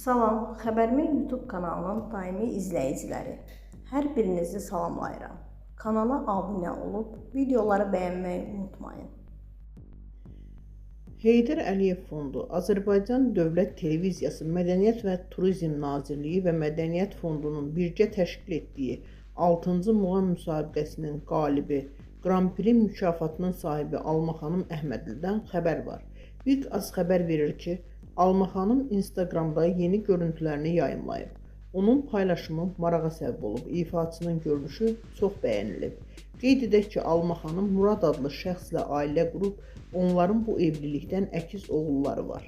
Salam, Xəbərmi YouTube kanalının daimi izləyiciləri. Hər birinizi salamlayıram. Kanala abunə olub, videoları bəyənməyi unutmayın. Heydər Əliyev Fondu, Azərbaycan Dövlət Televiziyası Mədəniyyət və Turizm Nazirliyi və Mədəniyyət Fondunun birgə təşkil etdiyi 6-cı muğam müsabiqəsinin qalibi, Qran Pri mükafatının sahibi Alma xanım Əhmədlidən xəbər var. BİQ AZ xəbər verir ki, Alma xanım Instagramda yeni görüntülərini yayımlayıb. Onun paylaşımı marağa səbəb olub, ifaçının görünüşü çox bəyənilib. Qeyd edək ki, Alma xanım Murad adlı şəxslə ailə qurub, onların bu evlilikdən əkiz oğulları var.